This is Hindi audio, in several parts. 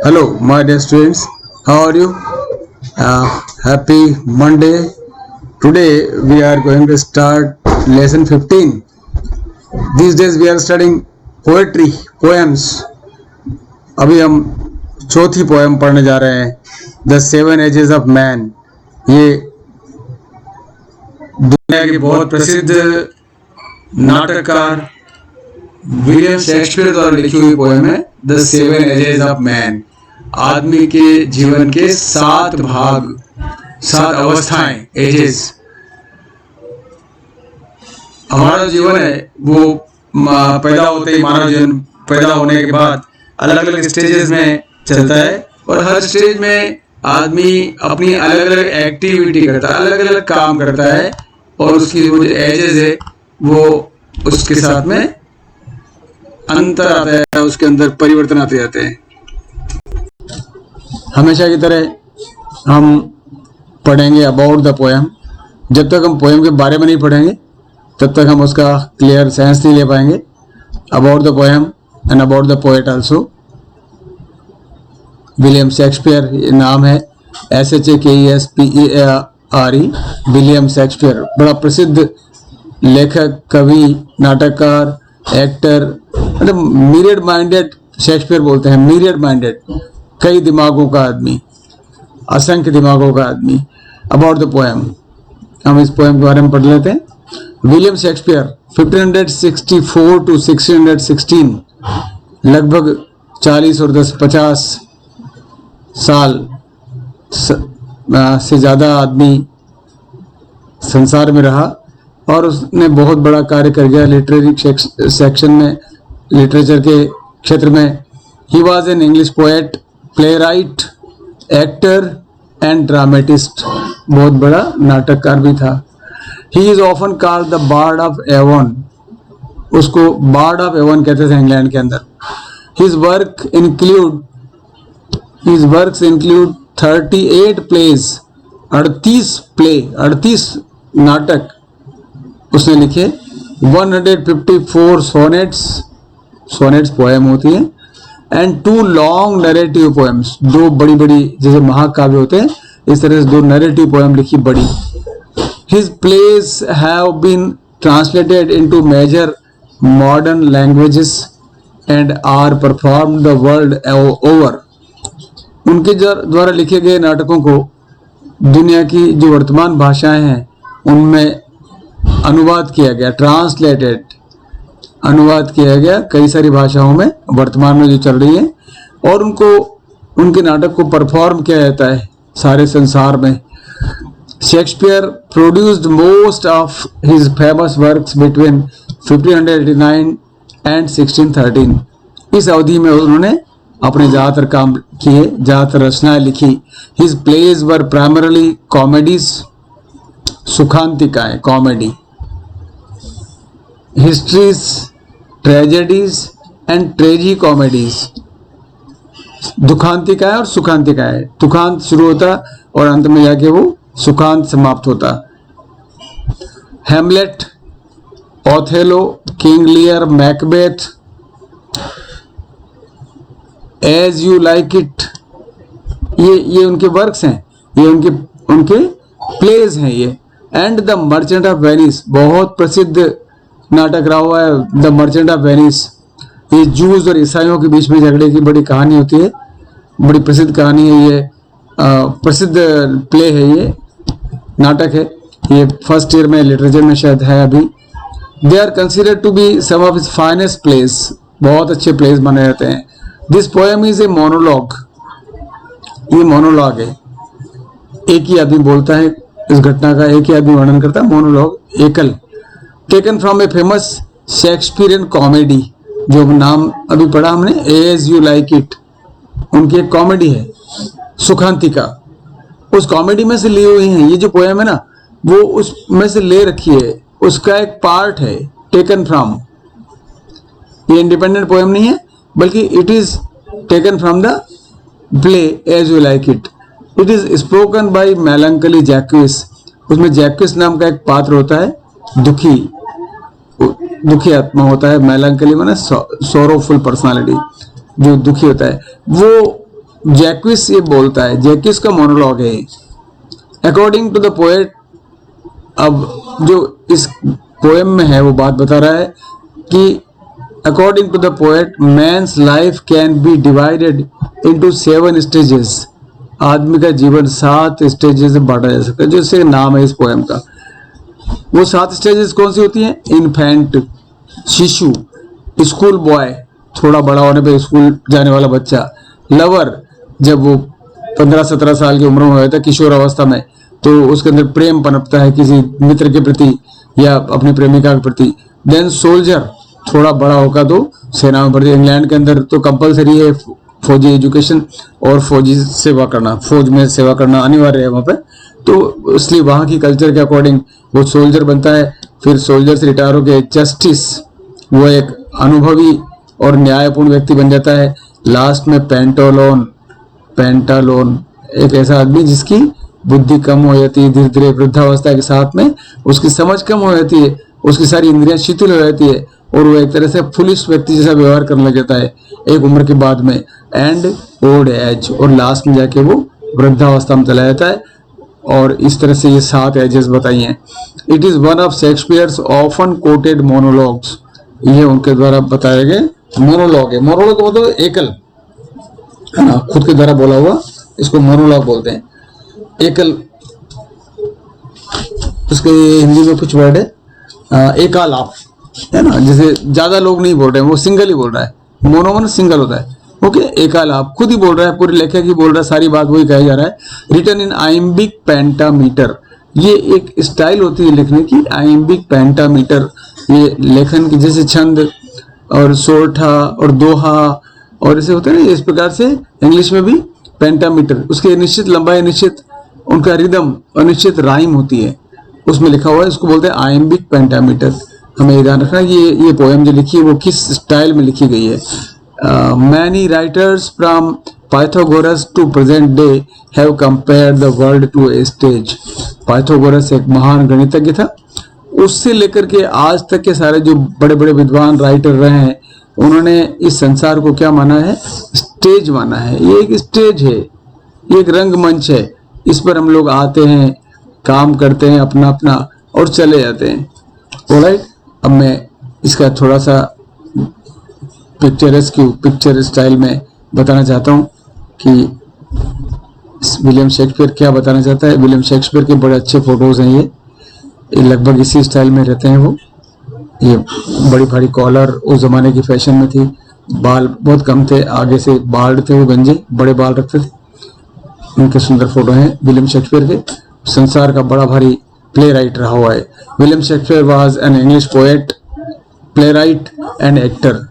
Hello, my dear students. How are you? Happy Monday. Today we are going to start lesson 15. These days we are studying poetry, poems. अभी हम चौथी पोएम पढ़ने जा रहे हैं, the seven ages of man. ये दुनिया के बहुत प्रसिद्ध नाटककार विलियम शेक्सपियर द्वारा लिखी हुई पोएम है the seven ages of man. आदमी के जीवन के 7 भाग, 7 अवस्थाएं, एजेस। हमारा जीवन है वो पैदा होते ही, मानव जीवन पैदा होने के बाद अलग अलग स्टेजेस में चलता है और हर स्टेज में आदमी अपनी अलग अलग एक्टिविटी करता है, अलग अलग काम करता है और उसकी जो एजेस है वो उसके साथ में अंतर आता है, उसके अंदर परिवर्तन आते जाते हैं। हमेशा की तरह हम पढ़ेंगे अबाउट द पोएम। जब तक हम पोएम के बारे में नहीं पढ़ेंगे तब तक हम उसका क्लियर सेंस नहीं ले पाएंगे। About the poem and about the poet also. William Shakespeare ये नाम है, SHAKESPEARE, विलियम शेक्सपियर। बड़ा प्रसिद्ध लेखक, कवि, नाटककार, एक्टर, मतलब मिरियड माइंडेड शेक्सपियर बोलते हैं, मिरियड माइंडेड, कई दिमागों का आदमी, असंख्य दिमागों का आदमी। अबाउट द पोएम, हम इस पोएम के बारे में पढ़ लेते हैं। विलियम शेक्सपियर 1564 to 1616, लगभग 40 और 50 साल से ज़्यादा आदमी संसार में रहा और उसने बहुत बड़ा कार्य कर गया लिटरेरी सेक्शन में, लिटरेचर के क्षेत्र में। He was an English poet, playwright, actor and dramatist. बहुत बड़ा नाटककार भी था। He is often called the bard of Avon. उसको बार्ड ऑफ एवन कहते थे इंग्लैंड के अंदर। हिज वर्क्स इंक्लूड 38 प्लेज, 38 नाटक उसने लिखे। 154 सोनेट्स पोएम होती है, एंड 2 लॉन्ग नरेटिव पोएम्स, 2 बड़ी बड़ी जैसे महाकाव्य होते हैं इस तरह से 2 नरेटिव पोएम लिखी बड़ी। His plays have been translated into major modern languages and are performed the world over. उनके द्वारा लिखे गए नाटकों को दुनिया की जो वर्तमान भाषाएं हैं उनमें अनुवाद किया गया, ट्रांसलेटेड, अनुवाद किया गया कई सारी भाषाओं में वर्तमान में जो चल रही है, और उनके नाटक को परफॉर्म किया जाता है सारे संसार में। Shakespeare produced most of his famous works between 1589 and 1613। इस अवधि में उन्होंने अपने ज़्यादातर काम किए, ज़्यादातर रचनाएं लिखी। His plays were primarily comedies, सुखांतिकाएं, comedy, histories, tragedies and tragicomedies. दुखांतिकाएं और सुखांतिकाएं, दुखांत शुरू होता और अंत में जाके वो सुखांत समाप्त होता। Hamlet, Othello, King Lear, Macbeth, as you like it, ये उनके वर्क्स हैं, ये उनके प्लेज हैं ये। And the merchant of Venice, बहुत प्रसिद्ध नाटक रहा हुआ है द मर्चेंट ऑफ वेनिस। ये जूस और ईसाइयों के बीच में झगड़े की बड़ी कहानी होती है, बड़ी प्रसिद्ध कहानी है ये, प्रसिद्ध प्ले है, ये नाटक है, ये फर्स्ट ईयर में लिटरेचर में शायद है अभी। They are considered to be some of his finest plays, बहुत अच्छे प्लेस माने जाते हैं। This poem is a monologue, ये मोनोलॉग है, एक ही आदमी बोलता है इस घटना का, एक ही आदमी वर्णन करता है, मोनोलॉग, एकल। Taken from a famous Shakespearean comedy, जो नाम अभी पढ़ा हमने, एज यू लाइक इट, उनकी एक कॉमेडी है सुखांतिका, उस कॉमेडी में से ली हुई है। ये जो पोएम है ना वो उसमें से ले रखी है, उसका एक पार्ट है, टेकन फ्रॉम। ये इंडिपेंडेंट पोएम नहीं है बल्कि it is taken from the play as you like it. It is spoken by melancholy Jaques. उसमें जैक्विस नाम का एक पात्र होता है, दुखी आत्मा होता है। मेलंकली माने सोरोफुल पर्सनालिटी, जो दुखी होता है, वो जैक्विस ये बोलता है, जैक्विस का मोनोलॉग है। अकॉर्डिंग टू द पोएट, अब जो इस पोएम में है वो बात बता रहा है कि according to the poet man's life can be divided into 7 stages. आदमी का जीवन 7 स्टेजेस से बांटा जा सकता है, जो इससे नाम है इस पोएम का। वो 7 स्टेजेस कौन सी होती हैं? इन्फेंट, शिशु, स्कूल बॉय, थोड़ा बड़ा होने पे स्कूल जाने वाला बच्चा, लवर, जब वो 15-17 साल की उम्र में होता है, किशोर अवस्था में, तो उसके अंदर प्रेम पनपता है किसी मित्र के प्रति या अपनी प्रेमिका के प्रति। देन सोल्जर, थोड़ा बड़ा होगा तो सेना में भर्ती। इंग्लैंड के अंदर तो कंपलसरी है फौजी एजुकेशन और फौजी सेवा करना, फौज में सेवा करना अनिवार्य है वहाँ पे, तो इसलिए वहाँ की कल्चर के अकॉर्डिंग वो सोल्जर बनता है। फिर सोल्जर से रिटायर होकर जस्टिस, वो एक अनुभवी और न्यायपूर्ण व्यक्ति बन जाता है। लास्ट में पेंटालोन, एक ऐसा आदमी जिसकी बुद्धि कम हो जाती है धीरे धीरे वृद्धावस्था के साथ में, उसकी समझ कम हो जाती है, उसकी सारी इंद्रियां शिथिल हो जाती है और वो एक तरह से फुलिश व्यक्ति जैसा व्यवहार करने लग जाता है एक उम्र के बाद में। एंड ओल्ड एज, और लास्ट में जाके वो वृद्धावस्था में चला जाता है। और इस तरह से ये 7 एजेस बताई हैं। It is one of Shakespeare's often coated monologues, ये उनके द्वारा बताए गए मोनोलॉग है। मोनोलॉग मतलब एकल, है ना, खुद के द्वारा बोला हुआ, इसको मोनोलॉग बोलते हैं। एकल, उसके हिंदी में कुछ वर्ड है एकालाप, है ना, जैसे ज्यादा लोग नहीं बोल रहे हैं, वो सिंगल ही बोल रहा है। मोनो मन सिंगल होता है, ओके। एकालाप खुद ही बोल रहा है, पूरे लेखक ही बोल रहा है, सारी बात वही कहा जा रहा है। रिटन इन आइम्बिक पेंटामीटर, ये एक स्टाइल होती है लिखने की, आइम्बिक पेंटामीटर। ये लेखन की जैसे छंद और सोरठा और दोहा और ऐसे होते हैं ना, इस प्रकार से इंग्लिश में भी पेंटामीटर, उसकी निश्चित लंबाई, निश्चित उनका रिदम और निश्चित राइम होती है, उसमें लिखा हुआ है, इसको बोलते हैं आइम्बिक पेंटामीटर। हमें ध्यान रखना ये पोएम जो लिखी है वो किस स्टाइल में लिखी गई है। Many writers from Pythagoras to present day have compared the world to a stage. Pythagoras एक महान गणितज्ञ था, उससे लेकर के आज तक के सारे जो बड़े बड़े विद्वान राइटर रहे हैं, उन्होंने इस संसार को क्या माना है? स्टेज माना है। ये एक स्टेज है, ये एक रंगमंच है, इस पर हम लोग आते हैं, काम करते हैं अपना अपना और चले जाते हैं। ऑलराइट, अब मैं इसका थोड़ा सा पिक्चर स्टाइल में बताना चाहता हूँ कि विलियम शेक्सपियर क्या बताना चाहता है। विलियम शेक्सपियर के बड़े अच्छे फोटोज हैं, ये लगभग इसी स्टाइल में रहते हैं वो। ये बड़ी भारी कॉलर उस जमाने की फैशन में थी, बाल बहुत कम थे, आगे से बाल थे, वो गंजे बड़े बाल रखते थे। उनके सुंदर फोटो हैं विलियम शेक्सपियर के। संसार का बड़ा भारी प्ले राइट रहा हुआ है। William Shakespeare was an English poet, playwright and actor,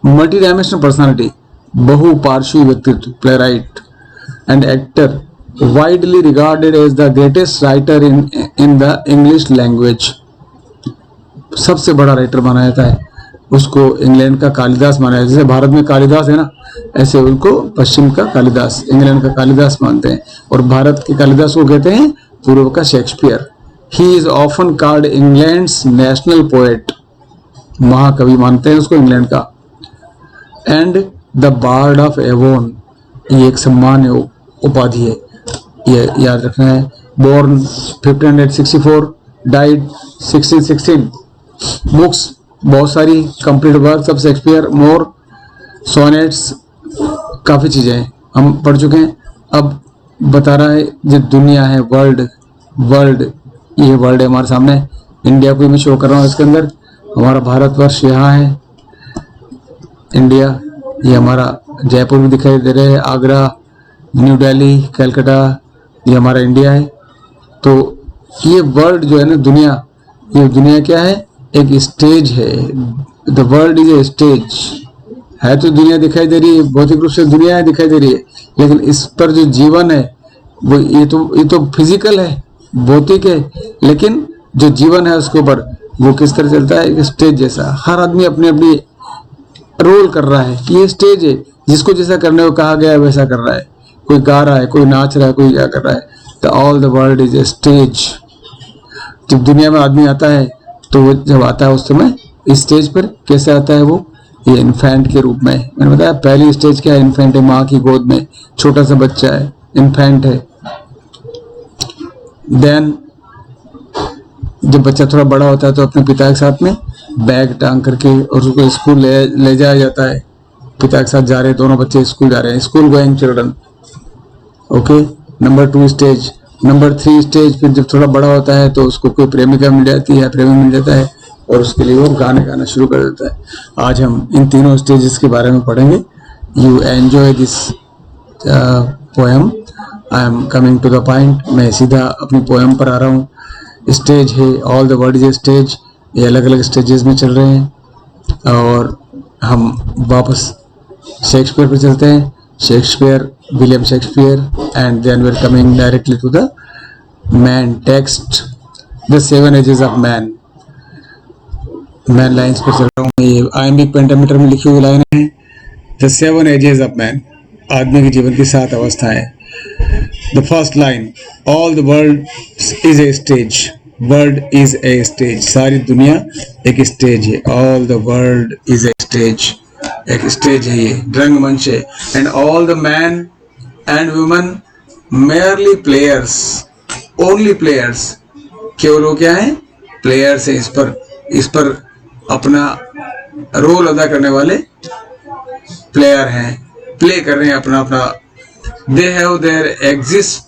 multidimensional personality, बहुपार्श्वी व्यक्तित्व, playwright and actor, widely regarded as the greatest writer in the English language. सबसे बड़ा राइटर माना जाता है उसको। इंग्लैंड का कालिदास माना जाता है, जैसे भारत में कालिदास है ना, ऐसे उनको पश्चिम का कालिदास, इंग्लैंड का कालिदास मानते हैं, और भारत के कालिदास को कहते हैं पूर्व का Shakespeare. He is often called England's national poet, महाकवि मानते हैं उसको इंग्लैंड का। And the bard of Avon, ये एक सम्मान उपाधि है, ये याद रखना है। Born 1564, died 1616। बुक्स बहुत सारी, complete works of Shakespeare, more sonnets, काफी चीजें हम पढ़ चुके हैं। अब बता रहा है जो दुनिया है, वर्ल्ड, ये वर्ल्ड है हमारे सामने। इंडिया को मैं शो कर रहा हूँ, इसके अंदर हमारा भारतवर्ष यहाँ है, इंडिया, ये हमारा जयपुर भी दिखाई दे रहे हैं, आगरा, न्यू दिल्ली, कलकत्ता, ये हमारा इंडिया है। तो ये वर्ल्ड जो है ना, दुनिया, ये दुनिया क्या है? एक स्टेज है। The world is a stage है। तो दुनिया दिखाई दे रही है, भौतिक रूप से दुनिया दिखाई दे रही है, लेकिन इस पर जो जीवन है वो ये तो फिजिकल है, भौतिक है, लेकिन जो जीवन है उसके ऊपर वो किस तरह चलता है? एक स्टेज जैसा। हर आदमी अपनी अपनी रोल कर रहा है, ये स्टेज है, जिसको जैसा करने को कहा गया है वैसा कर रहा है। कोई गा रहा है, कोई नाच रहा है, कोई क्या कर रहा है। तो all the world is a stage. जब दुनिया में आदमी आता है तो वो जब आता है उस समय इस स्टेज पर कैसे आता है? वो ये इन्फेंट के रूप में। मैंने बताया पहली स्टेज क्या है, इन्फेंट है, माँ की गोद में छोटा सा बच्चा है, इन्फेंट है। देन जब बच्चा थोड़ा बड़ा होता है तो अपने पिता के साथ में बैग टांग करके और उसको स्कूल ले जाया जाता है। पिता के साथ जा रहे हैं, दोनों बच्चे स्कूल जा रहे हैं, school going children. Okay, number 2 stage. Number 3 stage, फिर जब थोड़ा बड़ा होता है तो उसको कोई प्रेमिका मिल जाती है, प्रेमी मिल जाता है और उसके लिए वो गाने गाना शुरू कर देता है। आज हम इन तीनों स्टेजेस के बारे में पढ़ेंगे। You enjoy this poem. I am coming to the point. मैं सीधा अपनी पोएम पर आ रहा हूँ। स्टेज है, all the word is a stage. ये अलग अलग स्टेजेस में चल रहे हैं और हम वापस शेक्सपियर पर चलते हैं। Shakespeare, William Shakespeare, and then we are coming directly to the main text, the 7 ages of man. Man lines पर चल रहा हूँ। ये IMB पेंटामीटर में लिखी हुई लाइन है, द 7 एजेस ऑफ मैन, आदमी के जीवन की 7 अवस्थाएं। The first line, all the world is a stage. World is a stage, सारी दुनिया एक स्टेज है। All the world is a stage, एक स्टेज है, ये रंगमंच है। And all the man and woman merely players, only players, केवल वो क्या है, प्लेयर्स है। इस पर अपना रोल अदा करने वाले प्लेयर हैं, प्ले कर रहे हैं अपना अपना। They have their exits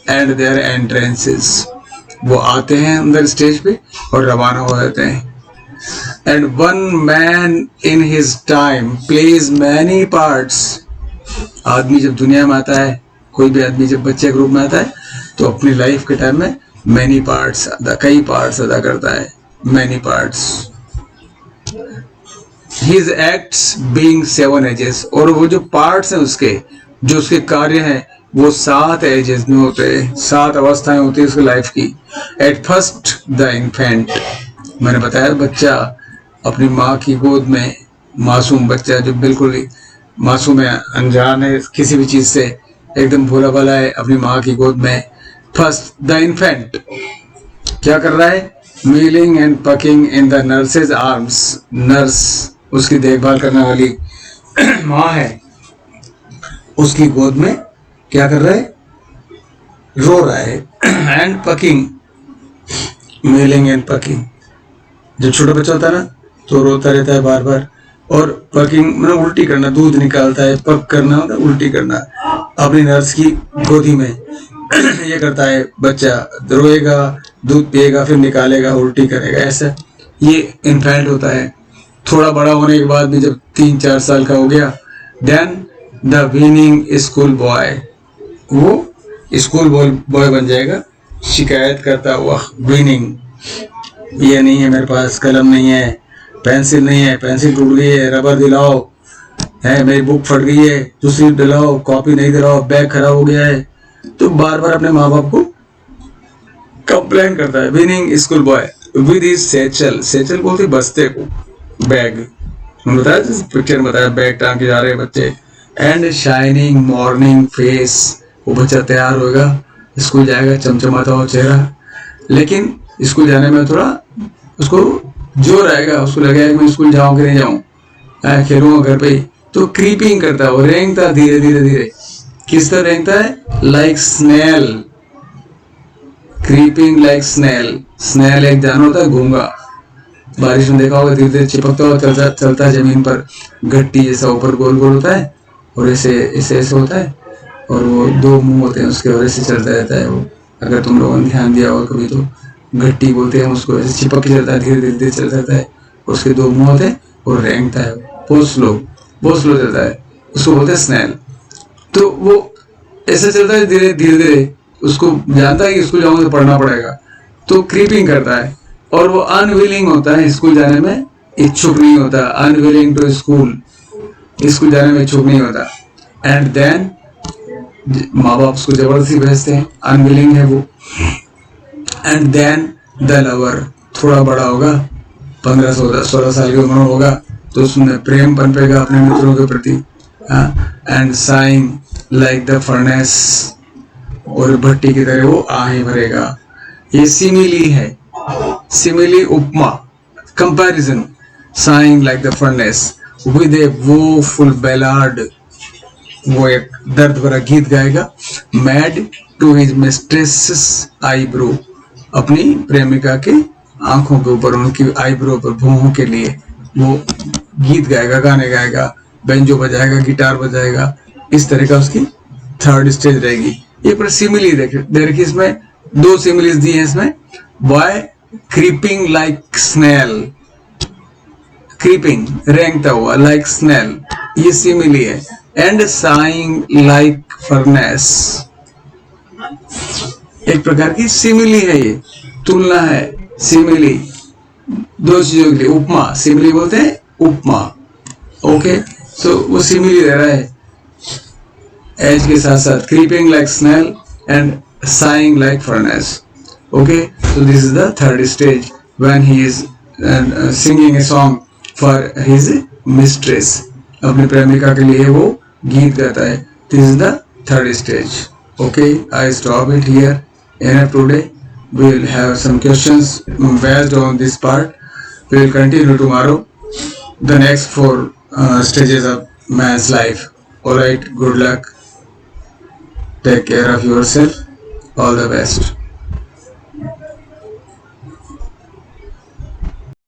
and their entrances, वो आते हैं अंदर स्टेज पे और रवाना हो जाते हैं। And one man in his time plays many parts. आदमी जब दुनिया में आता है, कोई भी आदमी जब बच्चे के रूप में आता है तो अपनी लाइफ के टाइम में मैनी पार्ट्स कई पार्ट्स अदा करता है, many parts. His acts being 7 ages, और वो जो पार्ट्स हैं उसके, जो उसके कार्य हैं, वो 7 एजेस में होते हैं, 7 अवस्थाएं होती है उसकी लाइफ की। एट फर्स्ट द इन्फेंट, मैंने बताया बच्चा अपनी माँ की गोद में, मासूम बच्चा जो बिल्कुल ही मासूम है, अनजान है किसी भी चीज से, एकदम भोला भाला है, अपनी माँ की गोद में। फर्स्ट द इन्फेंट क्या कर रहा है, milling and packing in the nurses arms. Nurse उसकी देखभाल करने वाली माँ है, उसकी गोद में क्या कर रहा है, रो रहा है। And packing, milling and packing, जब छोटा बच्चा होता है ना तो रोता रहता है बार बार, और पकिंग मतलब उल्टी करना, दूध निकालता है, पक करना होता है उल्टी करना, अपनी नर्स की गोदी में ये करता है। बच्चा रोएगा, दूध पिएगा, फिर निकालेगा, उल्टी करेगा, ऐसा ये इन्फेंट होता है। थोड़ा बड़ा होने के बाद भी जब 3-4 साल का हो गया, then the whining school boy, वो स्कूल बॉय बन जाएगा, शिकायत करता हुआ। वीनिंग, ये नहीं है मेरे पास, कलम नहीं है, पेंसिल नहीं है, पेंसिल टूट गई है, रबर दिलाओ, है मेरी बुक फट गई है, दूसरी दिलाओ, कॉपी नहीं दिलाओ, बैग खराब हो गया है, तो बार बार अपने माँ बाप को कंप्लेन करता है। Whining school boy with his satchel, satchel बोलते बस्ते को, बैग, बताया पिक्चर में बताया, बैग टांग के जा रहे हैं बच्चे। एंड शाइनिंग मॉर्निंग फेस, वो बच्चा तैयार होगा, स्कूल जाएगा, चमचमाता हुआ चेहरा, लेकिन स्कूल जाने में थोड़ा उसको जोर आएगा, उसको लगेगा कि मैं स्कूल जाऊं कि नहीं जाऊं, खेलूंगा घर पे ही, तो क्रीपिंग करता है, वो रेंगता धीरे धीरे धीरे। किस तरह रेंगता है, like snail, creeping like snail. Snail एक जानवर होता है घूंगा, बारिश में देखा होगा, धीरे धीरे चिपकता हुआ चलता है जमीन पर, गट्टी जैसा ऊपर गोल गोल होता है और ऐसे होता है, और वो 2 मुंह होते हैं उसके, और ऐसे चलता रहता है वो। अगर तुम लोगों ने ध्यान दिया होगा कभी तो गट्टी बोलते हैं उसको, ऐसे चिपक के चलता है, धीरे धीरे चलता रहता है, उसके 2 मुंह होते हैं और रेंगता है, बहुत स्लो चलता है, उसको बोलते हैं स्नेल। तो वो ऐसे चलता है धीरे धीरे, उसको जानता है कि स्कूल जाऊंगा तो पढ़ना पड़ेगा, तो क्रीपिंग करता है। और वो अनविलिंग होता है, स्कूल जाने में इच्छुक नहीं होता, अनविलिंग टू स्कूल जाने में इच्छुक नहीं होता। एंड देन माँ बाप उसको जबरदस्ती भेजते हैं, अनविलिंग है वो। एंड देन द लवर, थोड़ा बड़ा होगा, 15-16 साल की उम्र होगा, तो उसमें प्रेम पनपेगा अपने मित्रों के प्रति। And sighing like the furnace, और भट्टी की तरह वो आहें भरेगा। ये सिमिली है, simile upma, comparison. sighing like the furnace with a woeful ballad, वो एक दर्द भरा गीत गाएगा। Made to his mistress eyebrow, अपनी प्रेमिका के आंखों के ऊपर, उनकी आईब्रो पर, भौहों के लिए वो गीत गाएगा, गाने गाएगा, बेंजो बजाएगा, गिटार बजाएगा। इस तरह का उसकी थर्ड स्टेज रहेगी। ये पर सिमिली देखिए, इसमें दो सिमिलीज दी हैं इसमें। Boy creeping like snail, creeping रेंगता हुआ, लाइक स्नेल, ये सिमिली है। एंड साइंग लाइक फर्नेस, एक प्रकार की सिमिली है, ये तुलना है। सिमिली दो चीजों के लिए, उपमा, सिमिली बोलते हैं उपमा। ओके, सो वो सिमिली दे रहा है एज के साथ साथ, creeping like snail and sighing like furnace. Okay, so this is the third stage when he is singing a song for his mistress, अपनी प्रेमिका के लिए वो गीत गाता है। This is the third stage. Okay, I stop it here. Enough today. We will have some questions based on this part. We will continue tomorrow the next 4 stages of man's life. Alright, good luck. Take care of yourself. All the best.